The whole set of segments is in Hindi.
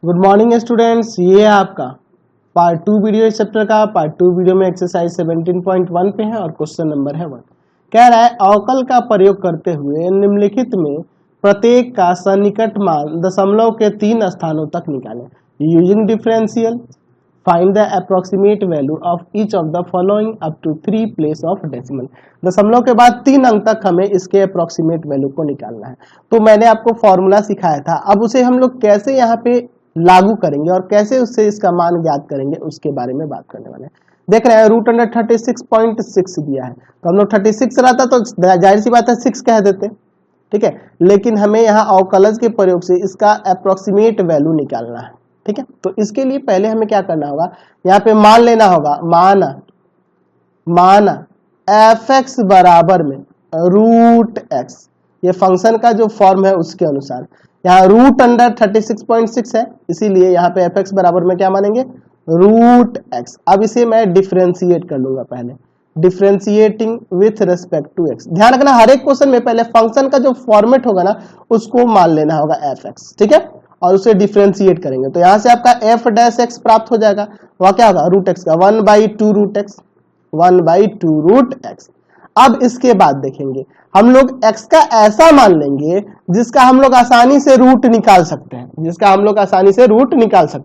गुड मॉर्निंग स्टूडेंट्स, ये है आपका पार्ट 2 वीडियो इस चैप्टर का। पार्ट 2 वीडियो में एक्सरसाइज 17.1 पे है और क्वेश्चन नंबर है 1। कह रहा है अवकल का प्रयोग करते हुए निम्नलिखित में प्रत्येक का सन्निकट मान दशमलव के 3 स्थानों तक निकालें। Using differential find the approximate value of each of the following up to 3 place of decimal. दशमलव के बाद 3 अंक तक हमें इसके अप्रोक्सीमेट वैल्यू को निकालना है। तो मैंने आपको फॉर्मूला सिखाया था, अब उसे हम लोग कैसे यहाँ पे लागू करेंगे और कैसे उससे इसका मान ज्ञात करेंगे उसके बारे में बात करने वाले हैं। देख रहे हैं रूट अंडर 36.6 दिया है, तो हम लोग 36 रहता तो जाहिर सी बात है 6 कह देते, ठीक है। लेकिन हमें यहाँ अवकलज के प्रयोग से इसका अप्रोक्सीमेट वैल्यू निकालना है, ठीक है। तो इसके लिए पहले हमें क्या करना होगा, यहाँ पे मान लेना होगा, मान f(x) बराबर में रूट x, ये फंक्शन का जो फॉर्म है उसके अनुसार। यहाँ रूट अंडर 36.6 है, इसीलिए यहाँ पे f(x) बराबर में क्या मानेंगे, रूट x। अब इसे मैं डिफरेंशिएट कर लूंगा, पहले differentiating with respect to x। ध्यान रखना हर एक क्वेश्चन में पहले फंक्शन का जो फॉर्मेट होगा ना उसको मान लेना होगा f(x), ठीक है, और उसे डिफरेंशिएट करेंगे। तो यहाँ से आपका f'(x) प्राप्त हो जाएगा, वहाँ क्या होगा रूट x का 1/2 रूट x, 1/2 रूट x। अब इसके बाद देखेंगे हम लोग x का ऐसा मान लेंगे जिसका हम लोग आसानी से रूट निकाल सकते हैं,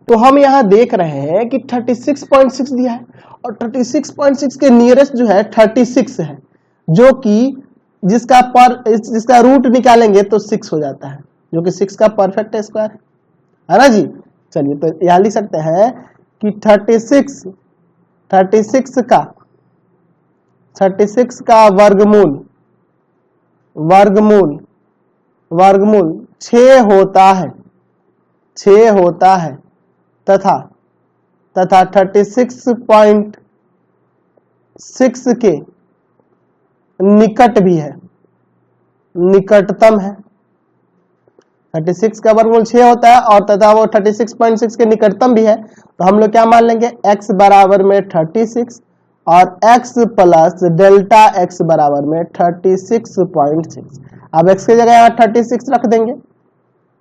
तो हम यहाँ देख रहे हैं कि 36.6 दिया है और 36.6 के नियरेस्ट जो है 36 है, जो कि जिसका रूट निकालेंगे तो 6 हो जाता है, जो कि 6 का परफेक्ट स्क्वायर है ना जी। चलिए तो यहाँ लिख सकते हैं कि 36 का वर्गमूल 6 होता है तथा 36.6 के निकट भी है, निकटतम है। 36 का वर्गमूल 6 होता है और तथा वो 36.6 के निकटतम भी है। तो हम लोग क्या मान लेंगे, x बराबर में 36 और x प्लस डेल्टा x बराबर में 36.6। अब x की जगह यहाँ 36 रख देंगे,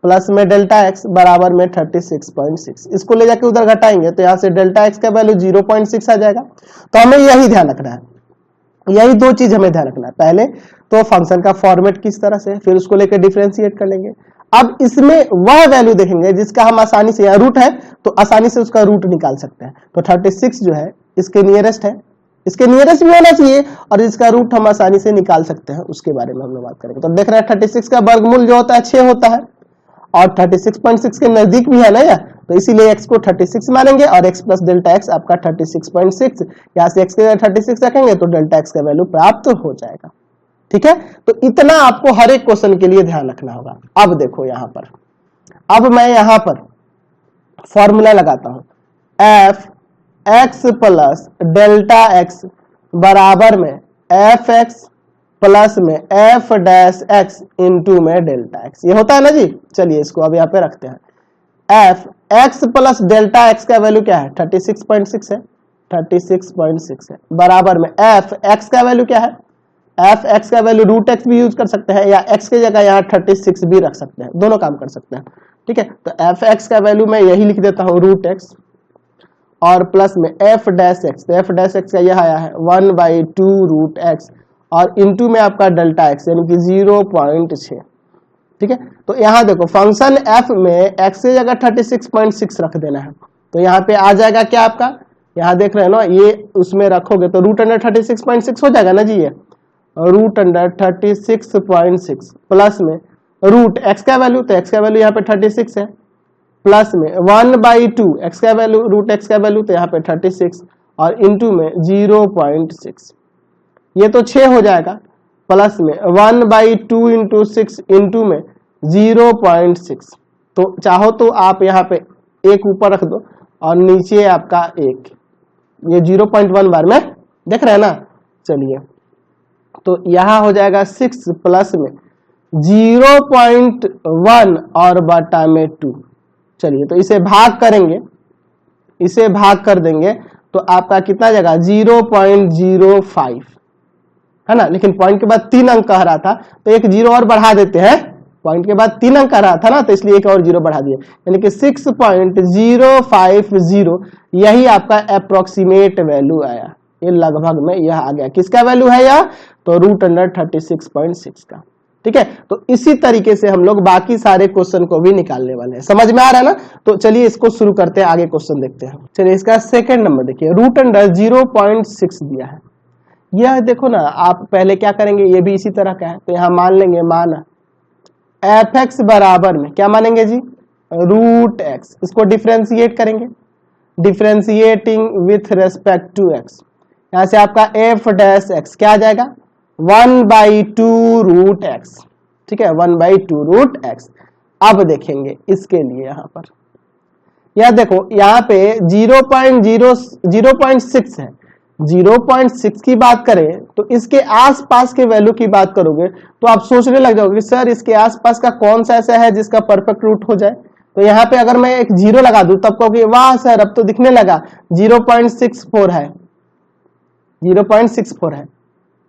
प्लस में डेल्टा x बराबर में 36.6। इसको ले जाके उधर घटाएंगे तो यहाँ से डेल्टा x का वैल्यू 0.6 आ जाएगा। तो हमें यही ध्यान रखना है, यही दो चीज हमें ध्यान रखना है। पहले तो फंक्शन का फॉर्मेट किस तरह से, फिर उसको लेकर डिफरेंशिएट कर लेंगे। अब इसमें वह वैल्यू देखेंगे जिसका हम आसानी से, यहाँ रूट है तो आसानी से उसका रूट निकाल सकते हैं। तो 36 जो है इसके नियरेस्ट है, इसके नियरेस्ट भी होना चाहिए और इसका रूट हम आसानी से निकाल सकते हैं, उसके बारे में हम लोग बात करेंगे। तो देख रहे हैं 36 का वर्गमूल जो होता है 6 होता है और 36.6 के नजदीक भी है ना यार, तो इसीलिए x को 36 मानेंगे और x प्लस डेल्टा x आपका 36.6। यहाँ से x के 36 रखेंगे तो डेल्टा x का वैल्यू प्राप्त हो जाएगा, ठीक है। तो इतना आपको हर एक क्वेश्चन के लिए ध्यान रखना होगा। अब देखो यहाँ पर, अब मैं यहाँ पर फॉर्मूला लगाता हूं, f(x) प्लस डेल्टा x बराबर में f(x) प्लस में f'(x) इंटू में डेल्टा x, ये होता है ना जी। चलिए इसको अब यहाँ पे रखते हैं। f(x) प्लस डेल्टा x का वैल्यू क्या है, 36.6 है, 36.6 है, बराबर में f(x) का वैल्यू क्या है, f(x) का वैल्यू रूट x भी यूज कर सकते हैं या x की जगह यहाँ 36 भी रख सकते हैं, दोनों काम कर सकते हैं, ठीक है। तो f(x) का वैल्यू मैं यही लिख देता हूँ रूट x और प्लस में f'(x), तो f'(x) का यह आया है 1/2 रूट x और इंटू में आपका डेल्टा x यानी कि 0.6, ठीक है। तो यहाँ देखो फंक्शन f में x की जगह 36.6 रख देना है, तो यहाँ पे आ जाएगा क्या आपका, यहाँ देख रहे हैं ना, ये उसमें रखोगे तो रूट अंडर 36.6 हो जाएगा ना जी। ये रूट अंडर 36.6 प्लस में रूट x का वैल्यू, तो x का वैल्यू यहाँ पे 36 है, प्लस में 1/2 x का वैल्यू, रूट x का वैल्यू तो यहाँ पे 36 और इंटू में 0.6, ये तो 6 हो जाएगा, प्लस में 1/2 इंटू 6 इंटू में 0.6। तो चाहो तो आप यहाँ पे एक ऊपर रख दो और नीचे आपका एक, ये 0.1 बार में देख रहे हैं ना। चलिए तो यहाँ हो जाएगा 6 प्लस में 0.1 और बटा में 2। चलिए तो इसे भाग करेंगे, इसे भाग कर देंगे तो आपका कितना जाएगा 0.05 है ना, लेकिन पॉइंट के बाद 3 अंक कह रहा था तो एक 0 और बढ़ा देते हैं, पॉइंट के बाद 3 अंक आ रहा था ना, तो इसलिए एक और जीरो बढ़ा दिए, यानी कि 6.050 यही आपका अप्रोक्सीमेट वैल्यू आया। ये लगभग में यह आ गया, किसका वैल्यू है यह, तो √36.6 का। ठीक है, तो इसी तरीके से हम लोग बाकी सारे क्वेश्चन को भी निकालने वाले हैं। समझ में आ रहा है ना? तो चलिए इसको शुरू करते हैं, आगे क्वेश्चन देखते हैं। चलिए इसका सेकंड नंबर देखिए, √0.6 दिया है। यह देखो ना, आप पहले क्या करेंगे, ये भी इसी तरह का है, तो यहां मान लेंगे, मान f(x) बराबर में क्या मानेंगे जी, √x। इसको डिफ्रेंशिएट करेंगे, differentiating with respect to x, यहां से आपका f' क्या आ जाएगा, 1/2 √x। ठीक है, 1/2 √x। अब देखेंगे इसके लिए यहां पर, यह देखो यहाँ पे 0.6 है, 0.6 की बात करें तो इसके आसपास के वैल्यू की बात करोगे तो आप सोचने लग जाओगे सर इसके आसपास का कौन सा ऐसा है जिसका परफेक्ट रूट हो जाए। तो यहाँ पे अगर मैं एक जीरो लगा दूं तब कहोगे वाह सर अब तो दिखने लगा 0.64 है, 0.64 है।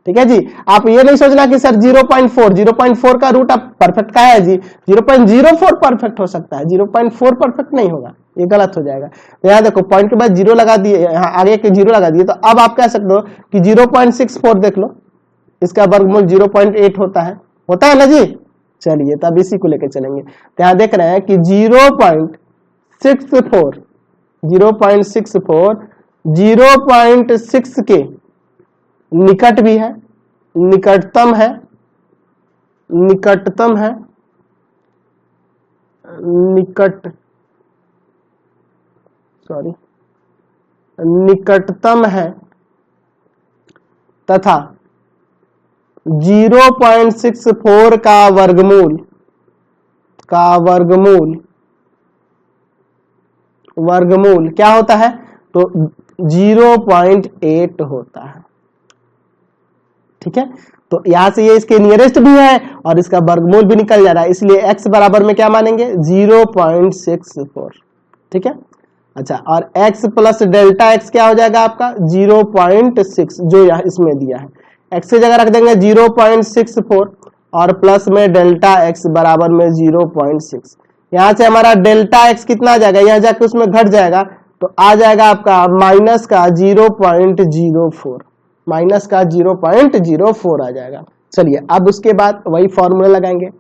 ठीक है जी, आप ये नहीं सोचना कि सर 0.4 का रूट आप परफेक्ट का है जी, 0.04 परफेक्ट हो सकता है, 0.4 परफेक्ट नहीं होगा, ये गलत हो जाएगा। तो यहाँ देखो पॉइंट के बाद जीरो लगा दिए, यहाँ आगे के जीरो लगा दिए, तो अब आप कह सकते हो कि 0.64 देख लो, इसका वर्गमूल 0.8 होता है ना जी। चलिए तब इसी को लेकर चलेंगे, तो यहाँ देख रहे हैं कि 0.64 0.6 के निकट भी है, निकटतम है, निकटतम है, निकटतम है तथा 0.64 का वर्गमूल क्या होता है, तो 0.8 होता है। ठीक है, तो यहां से ये इसके नियरेस्ट भी है और इसका वर्गमूल भी निकल जा रहा है, इसलिए x बराबर में क्या मानेंगे 0.64। ठीक है, अच्छा, और x प्लस डेल्टा x क्या हो जाएगा आपका 0.6, जो यहाँ इसमें दिया है, x की जगह रख देंगे 0.64 और प्लस में डेल्टा x बराबर में 0.6। यहां से हमारा डेल्टा x कितना आ जाएगा, यहां जाके उसमें घट जाएगा तो आ जाएगा आपका माइनस का 0.04, माइनस का 0.04 आ जाएगा। चलिए अब उसके बाद वही फॉर्मूला लगाएंगे,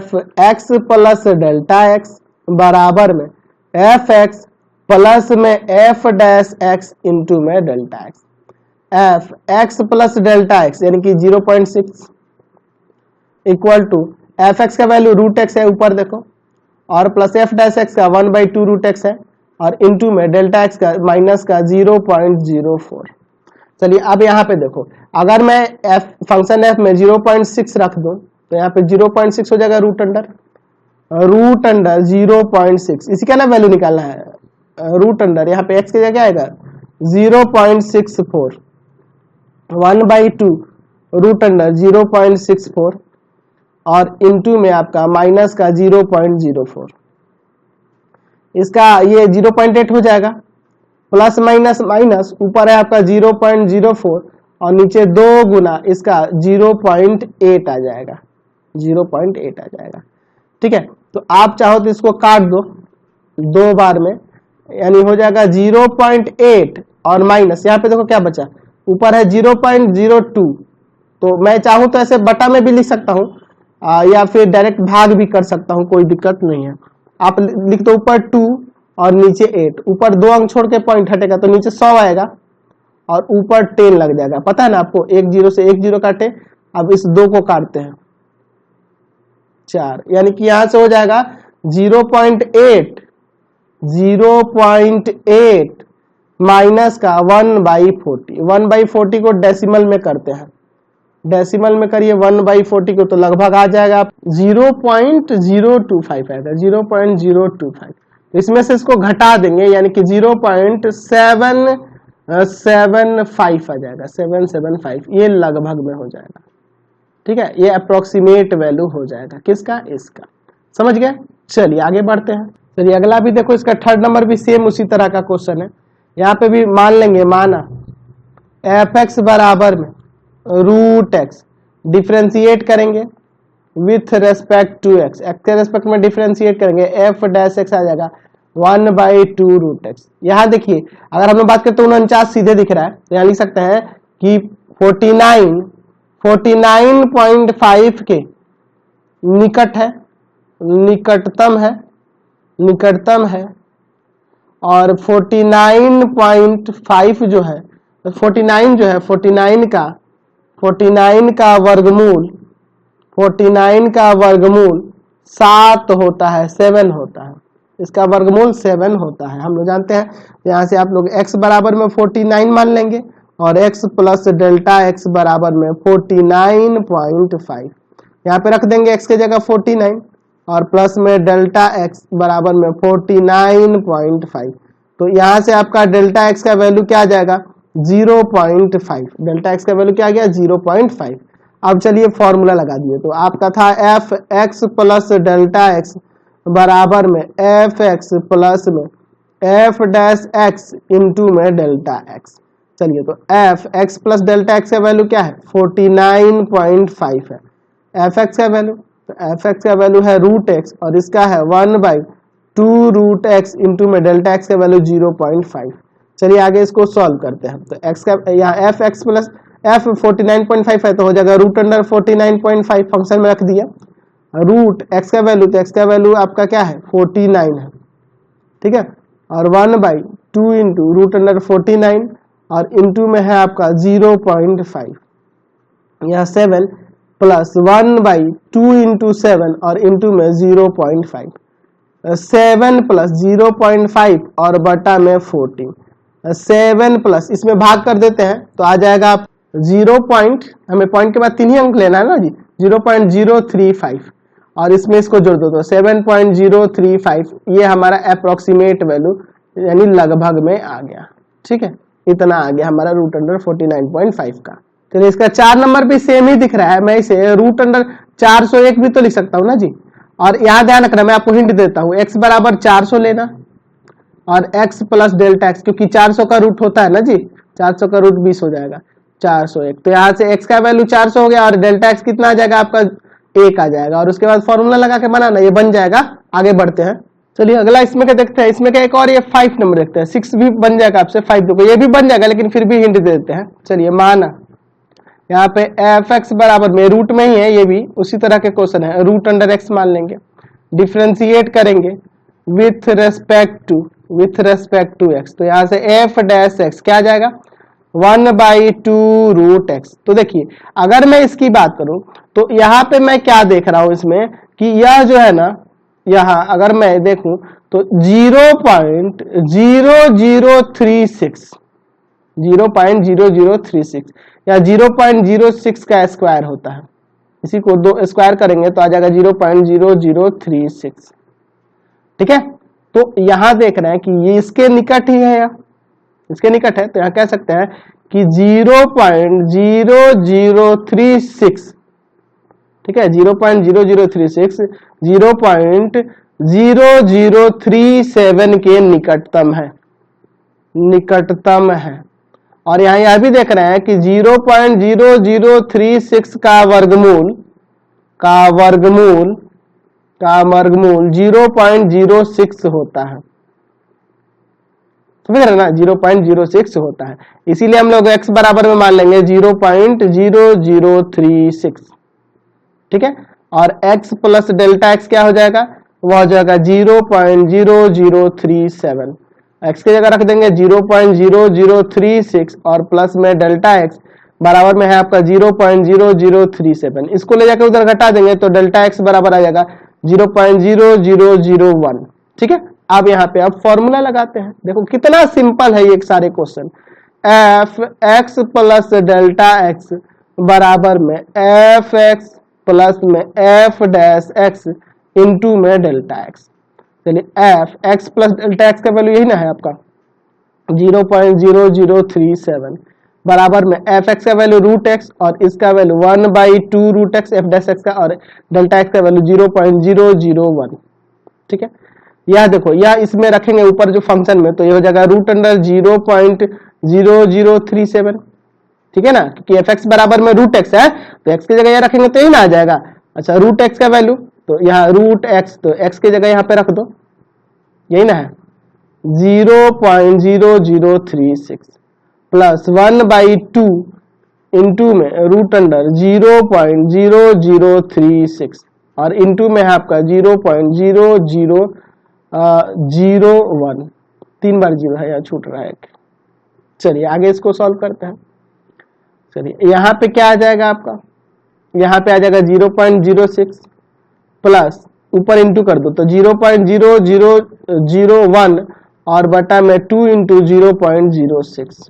f(x) प्लस डेल्टा x बराबर में f(x) प्लस में f'(x) इंटू में delta x। f(x) plus delta x यानी कि 0.6 इक्वल टू f(x) का वैल्यू √x है ऊपर देखो, और प्लस f'(x) का 1/2 √x है, और इंटू में डेल्टा x का माइनस का 0.04। चलिए अब यहाँ पे देखो, अगर मैं फंक्शन f में 0.6 रख दूं तो यहाँ पे 0.6 हो जाएगा √√, 0.6, इसी का ना वैल्यू निकालना है, √, यहाँ पे x की जगह आएगा 0.64, 1/2 √0.64 और इंटू में आपका माइनस का 0.04, इसका ये 0.8 हो जाएगा, प्लस माइनस माइनस ऊपर है आपका 0.04 और नीचे 2 गुना इसका 0.8 आ जाएगा, 0.8 आ जाएगा। ठीक है, तो आप चाहो तो इसको काट दो 2 बार में, यानी हो जाएगा 0.8 और माइनस, यहाँ पे देखो क्या बचा, ऊपर है 0.02, तो मैं चाहूं तो ऐसे बटा में भी लिख सकता हूं या फिर डायरेक्ट भाग भी कर सकता हूं, कोई दिक्कत नहीं है। आप लिख दो ऊपर 2 और नीचे 8, ऊपर 2 अंक छोड़ के पॉइंट हटेगा तो नीचे 100 आएगा और ऊपर 10 लग जाएगा, पता है ना आपको, 1 0 से 1 0 काटे। अब इस 2 को काटते हैं 4, यानी कि यहां से हो जाएगा 0.8 माइनस का 1/40, 1/40 को डेसिमल में करते हैं, डेसिमल में करिए 1/40 को तो लगभग आ जाएगा 0.025 आएगा, 0.025। इसमें से इसको घटा देंगे यानी कि 0.775 आ जाएगा, 775, ये लगभग में हो जाएगा। ठीक है, ये अप्रोक्सीमेट वैल्यू हो जाएगा, किसका, इसका। समझ गए? चलिए आगे बढ़ते हैं। चलिए अगला भी देखो, इसका थर्ड नंबर भी सेम उसी तरह का क्वेश्चन है। यहाँ पे भी मान लेंगे, माना f(x) बराबर में √x, डिफ्रेंशिएट करेंगे with respect to x, x के रेस्पेक्ट में डिफरेंशिएट करेंगे, एफ डैश एक्स आ जाएगा 1/2 रूट एक्स। यहाँ देखिए अगर हम लोग बात करते हैं 49 सीधे दिख रहा है, तो यहाँ लिख सकते हैं कि 49.5 के निकट है, निकटतम है और 49.5 जो है 49 जो है 49 का वर्गमूल 7 होता है, 7 होता है, इसका वर्गमूल 7 होता है। हम लोग जानते हैं, यहाँ से आप लोग x बराबर में 49 मान लेंगे और x प्लस डेल्टा x बराबर में 49.5, यहाँ पे रख देंगे x की जगह 49 और प्लस में डेल्टा x बराबर में 49.5। तो यहाँ से आपका डेल्टा x का वैल्यू क्या आ जाएगा 0.5, डेल्टा x का वैल्यू क्या आ गया 0.5। अब चलिए फॉर्मूला लगा दिए, तो आपका था F x plus delta x बराबर में एफ एक्स प्लस में एफ डैश एक्स इंटू में डेल्टा एक्स। चलिए तो F x plus delta x का वैल्यू क्या है 49.5 है एफ एक्स का वैल्यू, तो एफ एक्स का वैल्यू है रूट एक्स और इसका है 1/2 रूट एक्स इंटू में डेल्टा एक्स का वैल्यू 0.5। चलिए आगे इसको सॉल्व करते हैं, तो एक्स का यहाँ एफ एक्स प्लस एफ 49.5 है तो हो जाएगा रूट अंडर 49.5 फंक्शन में रख दिया, रूट एक्स का वैल्यू, तो एक्स का वैल्यू आपका क्या है 49 है, ठीक है, और 1/2 इंटू रूट अंडर 49 और इंटू में है आपका 0.5, यह 7 प्लस 1/2 इंटू 7 और इंटू में 0.5, 7 प्लस 0.5 और बटा में 14, 7 प्लस इसमें भाग कर देते हैं तो आ जाएगा आप 0 पॉइंट, हमें पॉइंट के बाद 3 ही अंक लेना है ना जी, 0.035 और इसमें इसको जोड़ दो तो 7.035, ये हमारा अप्रोक्सीमेट वैल्यू यानी लगभग में आ गया, ठीक है, इतना आ गया हमारा रूट अंडर 49.5 का। चलिए इसका 4 नंबर भी सेम ही दिख रहा है, मैं इसे रूट अंडर 401 भी तो लिख सकता हूँ ना जी। और यहाँ ध्यान रखना, मैं आपको हिंट देता हूँ, x बराबर 400 लेना और x प्लस डेल्टा x, क्योंकि 400 का रूट होता है ना जी, 400 का रूट 20 हो जाएगा 401, तो यहाँ से x का वैल्यू 400 हो गया और डेल्टा x कितना आ जाएगा आपका 1 आ जाएगा और उसके बाद फॉर्मूला लगा के बनाना, ये बन जाएगा। आगे बढ़ते हैं, चलिए अगला इसमें क्या देखते हैं, इसमें क्या एक और ये 5 नंबर देखते हैं, 6 भी बन जाएगा आपसे, 5 देखो ये भी बन जाएगा लेकिन फिर भी हिंट दे देते हैं। चलिए माना यहाँ पे एफ एक्स बराबर में रूट में ही है, ये भी उसी तरह के क्वेश्चन है, रूट अंडर एक्स मान लेंगे, डिफरेंशिएट करेंगे विथ रेस्पेक्ट टू एक्स, तो यहाँ से एफ डैश एक्स क्या आ जाएगा 1/2 रूट एक्स। तो देखिए अगर मैं इसकी बात करूं तो यहाँ पे मैं क्या देख रहा हूं इसमें कि यह जो है ना, यहाँ अगर मैं देखूं तो 0.0036 या 0.06 का स्क्वायर होता है, इसी को 2 स्क्वायर करेंगे तो आ जाएगा 0.0036, ठीक है। तो यहां देख रहे हैं कि ये इसके निकट ही है, इसके निकट है, तो यहां कह सकते हैं कि 0.0036, ठीक है, 0.0036 0.0037 के निकटतम है। और यहाँ यह भी देख रहे हैं कि 0.0036 का वर्गमूल 0.06 होता है, समझ रहे ना, 0.06 होता है, इसीलिए हम लोग x बराबर में मान लेंगे 0.0036, ठीक है, और x प्लस डेल्टा x क्या हो जाएगा, वह हो जाएगा 0.0037, x की जगह रख देंगे 0.0036 और प्लस में डेल्टा x बराबर में है आपका 0.0037, इसको ले जाकर उधर घटा देंगे तो डेल्टा x बराबर आ जाएगा 0.0001, ठीक है। अब यहाँ पे अब फॉर्मूला लगाते हैं, देखो कितना सिंपल है ये सारे question, f x plus delta x बराबर में एफ एक्स प्लस में एफ डैश एक्स इंटू में डेल्टा एक्स। चलिए f x plus delta x का वैल्यू यही ना है आपका 0.0037 बराबर में एफ एक्स का वैल्यू रूट एक्स और इसका value 1/2 root x f dash x का और डेल्टा एक्स का वैल्यू 0.001, ठीक है। यह देखो यह इसमें रखेंगे ऊपर जो फंक्शन में, तो ये हो जाएगा रूट अंडर 0.0037, ठीक है ना, क्योंकि एफ एक्स बराबर में रूट एक्स है तो एक्स की जगह यह रखेंगे तो यही ना आ जाएगा, अच्छा रूट एक्स का वैल्यू, तो यहाँ रूट एक्स, तो एक्स की जगह यहाँ पे रख दो, यही ना है 0.0036 प्लस 1/2 इंटू में रूट अंडर 0.0036 और इंटू में है आपका 0.0001, 3 बार जीरो है, यहाँ छूट रहा है एक। चलिए आगे इसको सॉल्व करते हैं। चलिए यहाँ पे क्या आ जाएगा आपका, यहाँ पे आ जाएगा 0.06 प्लस ऊपर इंटू कर दो तो 0.0001 और बटा में 2 इंटू 0.06,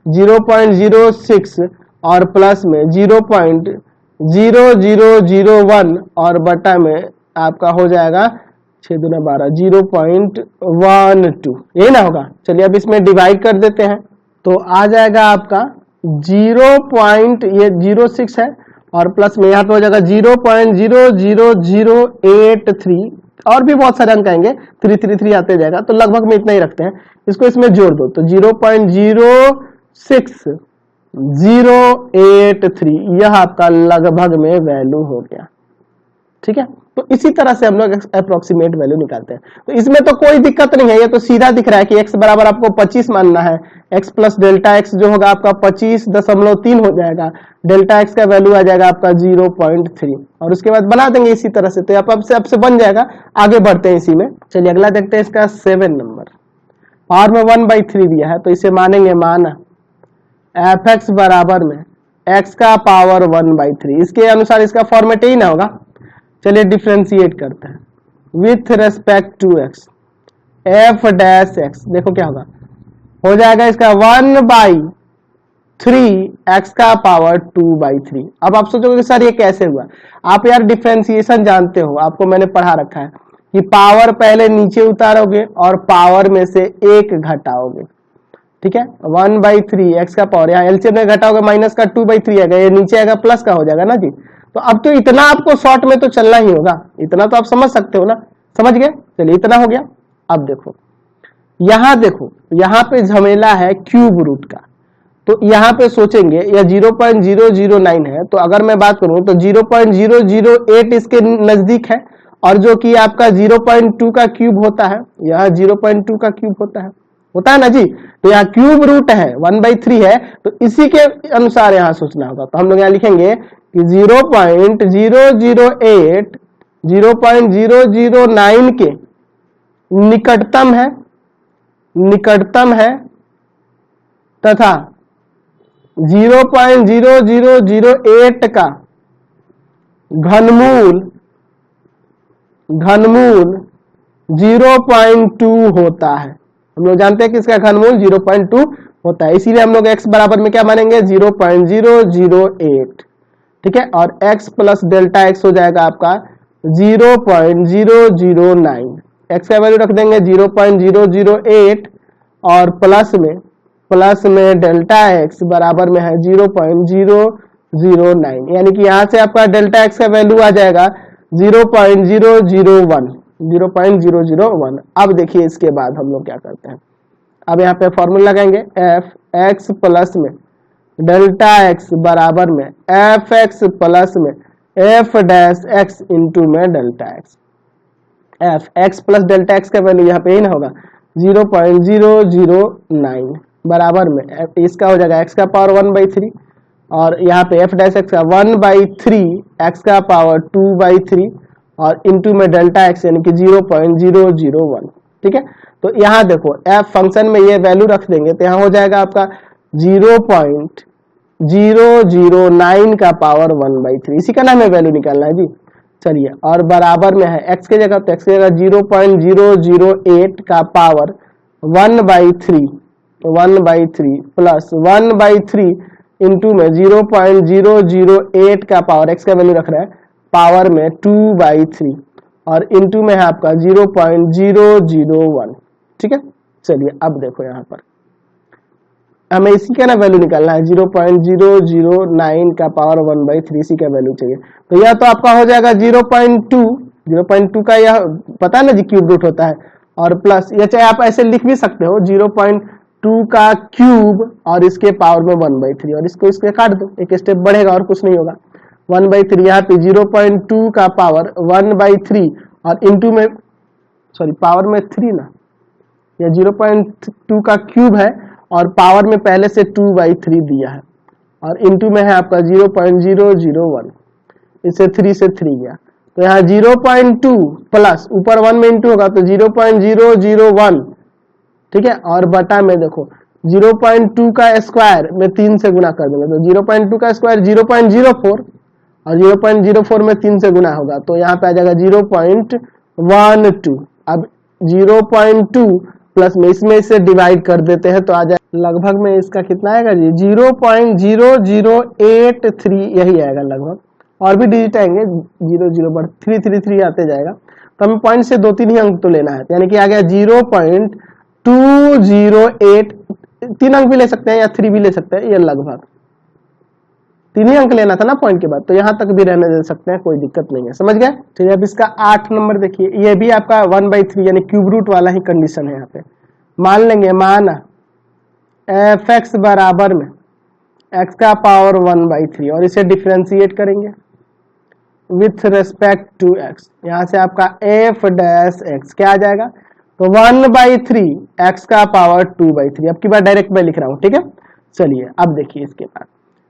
0.06 और प्लस में 0.0001 और बटा में आपका हो जाएगा 6 दूना 12, 0.12, यही ना होगा। चलिए अब इसमें डिवाइड कर देते हैं, तो आ जाएगा आपका 0.06 है और प्लस में यहाँ पे हो जाएगा 0.00083 और भी बहुत सारे अंक आएंगे, 333 आते जाएगा, तो लगभग में इतना ही रखते हैं। इसको इसमें जोड़ दो तो 0.06083 यह आपका लगभग में वैल्यू हो गया। ठीक है, तो इसी तरह से हम लोग अप्रोक्सीमेट वैल्यू निकालते हैं। तो इसमें तो कोई दिक्कत नहीं है, ये तो सीधा दिख रहा है कि x बराबर आपको 25 मानना है, x प्लस डेल्टा x जो होगा आपका 25.3 हो जाएगा, डेल्टा x का वैल्यू आ जाएगा आपका 0.3 और उसके बाद बना देंगे इसी तरह से, तो अब से बन जाएगा। आगे बढ़ते हैं इसी में। चलिए अगला देखते हैं इसका 7 नंबर, पावर में 1/3 दिया है, तो इसे मानेंगे मान f(x) बराबर में x का पावर 1/3, इसके अनुसार इसका फॉर्मेट ही ना होगा। चलिए डिफ्रेंशिएट करते हैं with respect to x, f dash x, देखो क्या होगा, हो जाएगा इसका 1/3 x का पावर 2/3। अब आप सोचोगे कि सर ये कैसे हुआ, आप यार डिफ्रेंशिएशन जानते हो, आपको मैंने पढ़ा रखा है कि पावर पहले नीचे उतारोगे और पावर में से एक घटाओगे। ठीक है, 1/3 x का पावर, यहाँ एलसीएम में घटाओगे माइनस का 2/3 आएगा, ये नीचे आएगा प्लस का हो जाएगा ना जी। तो अब तो इतना आपको शॉर्ट में तो चलना ही होगा, इतना तो आप समझ सकते हो ना, समझ गए। चलिए इतना हो गया। अब देखो यहाँ पे झमेला है क्यूब रूट का, तो यहाँ पे सोचेंगे यह 0.009 है, तो अगर मैं बात करूं तो 0.008 इसके नजदीक है और जो कि आपका 0.2 का क्यूब होता है, यह 0.2 का क्यूब होता है ना जी। तो यहाँ क्यूब रूट है 1/3 है, तो इसी के अनुसार यहाँ सोचना होगा। तो हम लोग यहाँ लिखेंगे कि 0.008 0.009 के निकटतम है तथा 0.0008 का घनमूल 0.2 होता है। हम लोग जानते हैं कि इसका घनमूल 0.2 होता है, इसीलिए हम लोग x बराबर में क्या मानेंगे 0.008। ठीक है, और x प्लस डेल्टा x हो जाएगा आपका 0.009, x का वैल्यू रख देंगे 0.008 और प्लस में डेल्टा x बराबर में है 0.009, यानी कि यहाँ से आपका डेल्टा x का वैल्यू आ जाएगा 0.001। अब देखिए इसके बाद हम लोग क्या करते हैं, अब यहाँ पे फॉर्मूला लगाएंगे f(x) प्लस में डेल्टा x बराबर में f(x) प्लस में f डैश x इंटू में delta x। f(x) plus delta x का वैल्यू यहाँ पे ही ना होगा 0.009 बराबर में इसका हो जाएगा x का पावर 1/3 और यहाँ पे f डैश x का 1/3 x का पावर 2/3 और इंटू में डेल्टा x यानी कि 0.001। ठीक है, तो यहाँ देखो f फंक्शन में ये वैल्यू रख देंगे तो यहाँ हो जाएगा आपका 0.009 का पावर 1/3, इसी का नाम है वैल्यू निकालना है जी। चलिए, और बराबर में है x के जगह, तो x की जगह 0.008 का पावर 1/3 प्लस 1/3 इंटू में 0.008 का पावर x का वैल्यू रख रहा है पावर में 2/3 और इंटू में है आपका 0.001। ठीक है, चलिए अब देखो यहाँ पर हमें इसी का ना वैल्यू निकालना है 0.009 का पावर 1/3, इसी का वैल्यू चाहिए। तो यह तो आपका हो जाएगा 0.2 का, यह पता है ना जी क्यूब रूट होता है, और प्लस या चाहे आप ऐसे लिख भी सकते हो 0.2 का क्यूब और इसके पावर में 1/3 और इसको इसके काट दो, एक स्टेप बढ़ेगा और कुछ नहीं होगा। 1/3 यहाँ पे 0.2 का पावर 1/3 और इंटू में सॉरी पावर में 3 ना, या 0.2 का क्यूब है और पावर में पहले से 2/3 दिया है और इंटू में है आपका 0.001, इससे 3 से 3 गया तो यहाँ 0.2 प्लस ऊपर 1 में इंटू होगा तो 0.001, ठीक है, और बटा में देखो 0.2 का स्क्वायर में 3 से गुना कर देंगे तो 0.2 का स्क्वायर 0.04 और 0.04 में 3 से गुना होगा तो यहाँ पे आ जाएगा 0.12। अब 0.2 प्लस में इसमें इसे डिवाइड कर देते हैं तो आ जाए लगभग में इसका कितना आएगा जी 0.0083 यही आएगा लगभग, और भी डिजिट आएंगे 00 बढ़ 333 आते जाएगा तो हमें पॉइंट से 2-3 ही अंक तो लेना है, यानी कि आ गया 0.208, 3 अंक भी ले सकते हैं या 3 भी ले सकते हैं, ये लगभग 3 ही अंक लेना था ना पॉइंट के बाद, तो यहाँ तक भी रहने दे सकते हैं, कोई दिक्कत नहीं है, समझ गए। ठीक है, अब इसका 8 नंबर देखिए, ये भी आपका 1/3 यानी क्यूब रूट वाला ही कंडीशन है। यहाँ पे मान लेंगे मान एफ एक्स बराबर में एक्स का पावर 1/3 और इसे डिफ्रेंशिएट करेंगे विथ रेस्पेक्ट टू एक्स। यहाँ से आपका एफ डैश एक्स क्या आ जाएगा तो 1/3 एक्स का पावर 2/3। अब की बार डायरेक्ट मैं लिख रहा हूँ, ठीक है। चलिए अब देखिए इसके बाद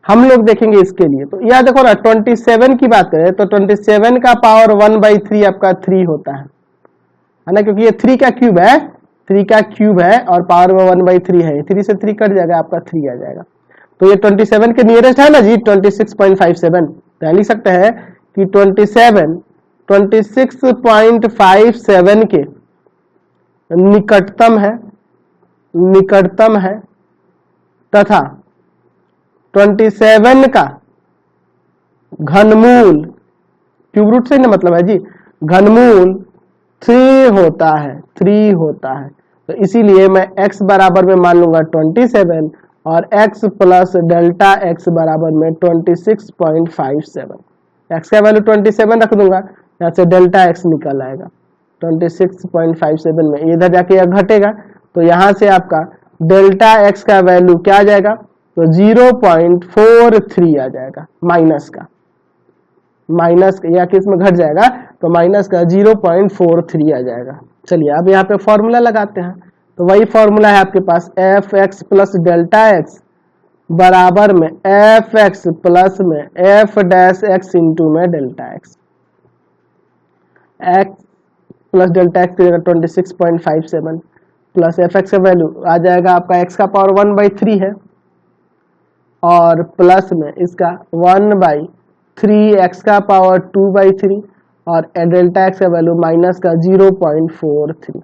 हम लोग देखेंगे इसके लिए, तो यह देखो ना 27 की बात करें तो 27 का पावर 1/3 आपका 3 होता है ना, क्योंकि ये 3 का क्यूब है, 3 का क्यूब है और पावर में 1/3 है, 3 से 3 कट जाएगा, आपका 3 आ जाएगा। तो ये 27 के नियरेस्ट है ना जी 26.57, तो लिख सकते हैं कि 26.57 के निकटतम है तथा 27 का घनमूल, क्यूब रूट से ना मतलब है जी, घनमूल 3 होता है, 3 होता है। तो इसीलिए मैं x बराबर में मान लूंगा 27 और x प्लस डेल्टा x बराबर में 26.57। x का वैल्यू 27 रख दूंगा, यहाँ से डेल्टा x निकल आएगा 26.57 में, इधर जाके यह घटेगा तो यहाँ से आपका डेल्टा x का वैल्यू क्या आ जाएगा तो 0.43 आ जाएगा, माइनस का या किस में घट जाएगा तो माइनस का 0.43 आ जाएगा। चलिए अब यहाँ पे फॉर्मूला लगाते हैं, तो वही फॉर्मूला है आपके पास F x plus delta x बराबर में एफ एक्स प्लस में एफ डैश एक्स इंटू में delta X. X plus delta X की जगह 26.57 प्लस एफ एक्स का वैल्यू आ जाएगा आपका एक्स का पावर 1/3 है और प्लस में इसका 1/3 एक्स का पावर 2/3 और डेल्टा एक्स का वैल्यू माइनस का 0.43।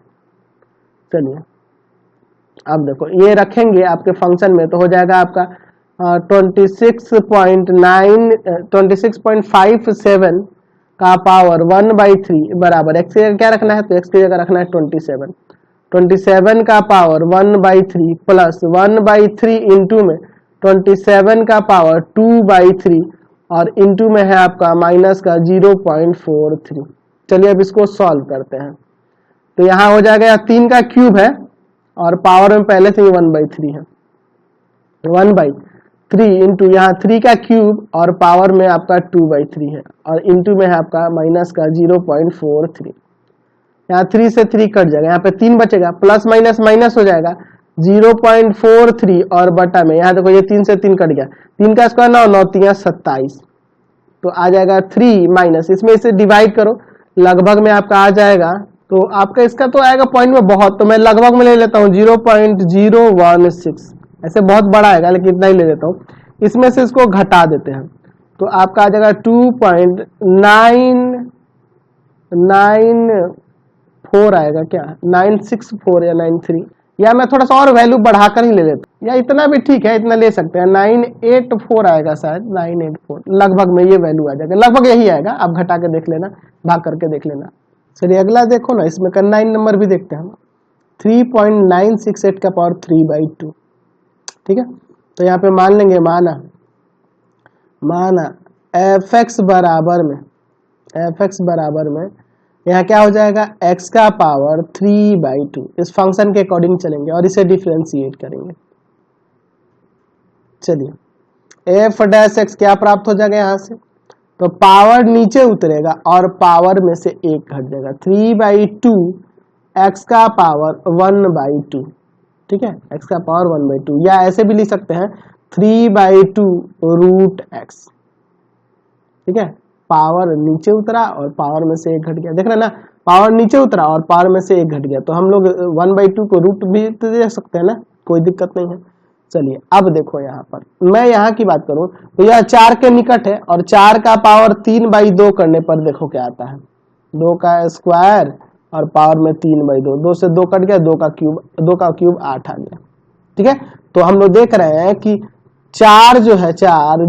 चलिए अब देखो ये रखेंगे आपके फंक्शन में तो हो जाएगा आपका 26.57 का पावर 1/3 बराबर एक्स की जगह क्या रखना है तो एक्स की जगह रखना है 27 का पावर 1/3 प्लस 1/3 इंटू में 27 का पावर 2/3 और इंटू में है आपका माइनस का 0.43। चलिए अब इसको सॉल्व करते हैं, तो यहाँ हो जाएगा 3 का क्यूब है और पावर में पहले से ही 1/3 है, 1/3 इंटू यहाँ 3 का क्यूब और पावर में आपका 2/3 है और इंटू में है आपका माइनस का 0.43। यहाँ 3 से 3 कट जाएगा, यहाँ पे 3 बचेगा, प्लस माइनस माइनस हो जाएगा 0.43 और बटा में यहाँ देखो ये 3 से 3 कट गया, 3 का स्क्वायर 9 9 3 27 तो आ जाएगा 3 माइनस इसमें इसे डिवाइड करो, लगभग में आपका आ जाएगा तो आपका इसका तो आएगा पॉइंट में बहुत, तो मैं लगभग में ले लेता हूँ 0.016, ऐसे बहुत बड़ा आएगा लेकिन इतना ही ले लेता हूँ, इसमें से इसको घटा देते हैं तो आपका आ जाएगा 2.994 आएगा, क्या 964 या 93, या मैं थोड़ा सा और वैल्यू बढ़ाकर ही ले लेता हूँ, या इतना भी ठीक है, इतना ले सकते हैं 984 आएगा शायद, 984 लगभग में ये वैल्यू आ जाएगा, लगभग यही आएगा, आप घटा के देख लेना, भाग करके देख लेना। चलिए अगला देखो ना, इसमें का 9 नंबर भी देखते हैं हम, 3.968 का पावर 3/2, ठीक है। तो यहाँ पे मान लेंगे माना एफ एक्स बराबर में यहाँ क्या हो जाएगा x का पावर 3/2, इस फंक्शन के अकॉर्डिंग चलेंगे और इसे डिफरेंशिएट करेंगे। चलिए एफ डैश एक्स क्या प्राप्त हो जाएगा यहाँ से तो पावर नीचे उतरेगा और पावर में से एक घट जाएगा। 3/2 x का पावर 1/2, ठीक है, x का पावर 1/2, या ऐसे भी लिख सकते हैं 3/2 रूट x, ठीक है। पावर नीचे उतरा और पावर में से एक घट गया, देख रहे हैं ना, पावर नीचे उतरा और पावर में से एक घट गया, तो हम लोग 1/2 को रूट भी तो दे सकते हैं ना, कोई दिक्कत नहीं है। चलिए अब देखो यहाँ पर मैं यहाँ की बात करूं तो यह 4 के निकट है और 4 का पावर 3/2 करने पर देखो क्या आता है, 2 का स्क्वायर और पावर में 3/2, 2 से 2 कट गया, 2 का क्यूब 8 आ गया, ठीक है। तो हम लोग देख रहे हैं कि 4 जो है 4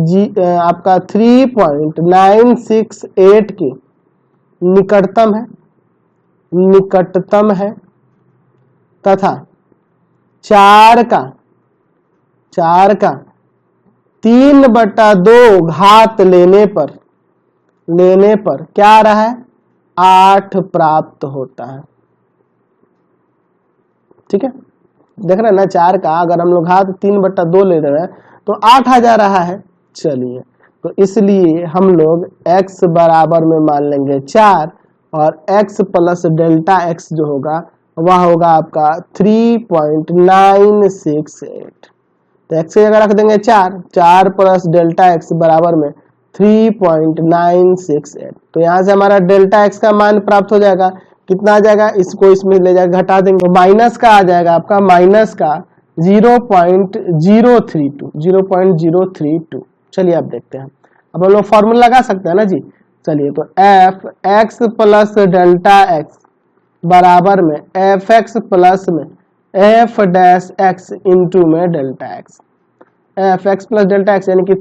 आपका 3.968 की निकटतम है तथा 4 का 3/2 घात लेने पर क्या आ रहा है, 8 प्राप्त होता है, ठीक है। देख रहे हैं ना, 4 का अगर हम लोग घात 3/2 ले रहे हैं तो 8 आ जा रहा है। चलिए तो इसलिए हम लोग x बराबर में मान लेंगे 4 और x प्लस डेल्टा x जो होगा वह होगा आपका 3.968, तो x की जगह रख देंगे 4 प्लस डेल्टा x बराबर में 3.968, तो यहाँ से हमारा डेल्टा x का मान प्राप्त हो जाएगा। कितना आ जाएगा, इसको इसमें ले जाकर घटा देंगे तो माइनस का आ जाएगा आपका, माइनस का 0.032। चलिए अब देखते हैं, अब हम लोग फॉर्मूला लगा सकते हैं ना जी। चलिए तो F x plus delta x बराबर में एफ एक्स प्लस में एफ डैश एक्स इंटू में delta x, F x plus delta x यानी कि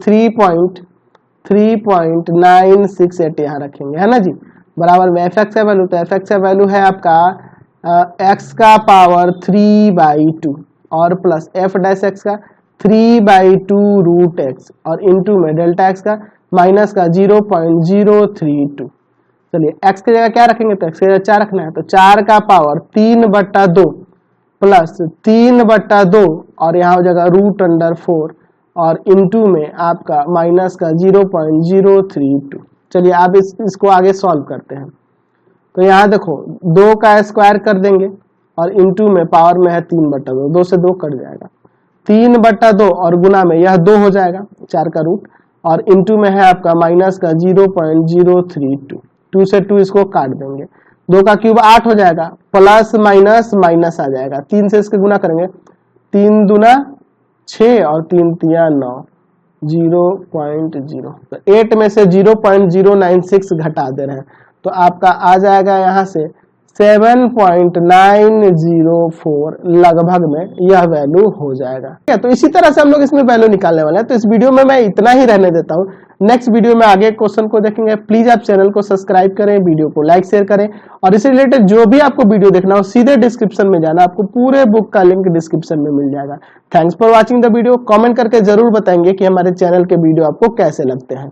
3.968 यहाँ रखेंगे, है ना जी, बराबर में एफ एक्स का वैल्यू, तो एफ एक्स का वैल्यू है आपका एक्स का पावर 3/2 और प्लस एफ डैश एक्स का 3/2 रूट एक्स और इंटू में डेल्टा एक्स का माइनस का 0.032। चलिए x की जगह क्या रखेंगे, तो x की जगह 4 रखना है, तो 4 का पावर 3/2 प्लस 3/2 और यहाँ हो जाएगा √4 और इंटू में आपका माइनस का 0.032। चलिए आप इसको आगे सॉल्व करते हैं, तो यहाँ देखो 2 का स्क्वायर कर देंगे और इंटू में पावर में है 3/2, 2 से 2 कट जाएगा, 3/2 और गुना में यह 2 हो जाएगा 4 का रूट और इंटू में है आपका माइनस का 0.032, 2 से 2 इसको काट देंगे, 2 का क्यूब 8 हो जाएगा, प्लस माइनस माइनस आ जाएगा, 3 से इसके गुना करेंगे, 3 दूना 6 और 3 तिया 9, 0.0, तो 8 में से 0.096 घटा दे रहे हैं, तो आपका आ जाएगा यहाँ से 7.904 लगभग में यह वैल्यू हो जाएगा, ठीक है। तो इसी तरह से हम लोग इसमें वैल्यू निकालने वाले हैं। तो इस वीडियो में मैं इतना ही रहने देता हूँ, नेक्स्ट वीडियो में आगे क्वेश्चन को देखेंगे। प्लीज आप चैनल को सब्सक्राइब करें, वीडियो को लाइक शेयर करें और इससे रिलेटेड जो भी आपको वीडियो देखना हो सीधे डिस्क्रिप्शन में जाना, आपको पूरे बुक का लिंक डिस्क्रिप्शन में मिल जाएगा। Thanks for watching the video. Comment करके जरूर बताएंगे कि हमारे चैनल के वीडियो आपको कैसे लगते हैं।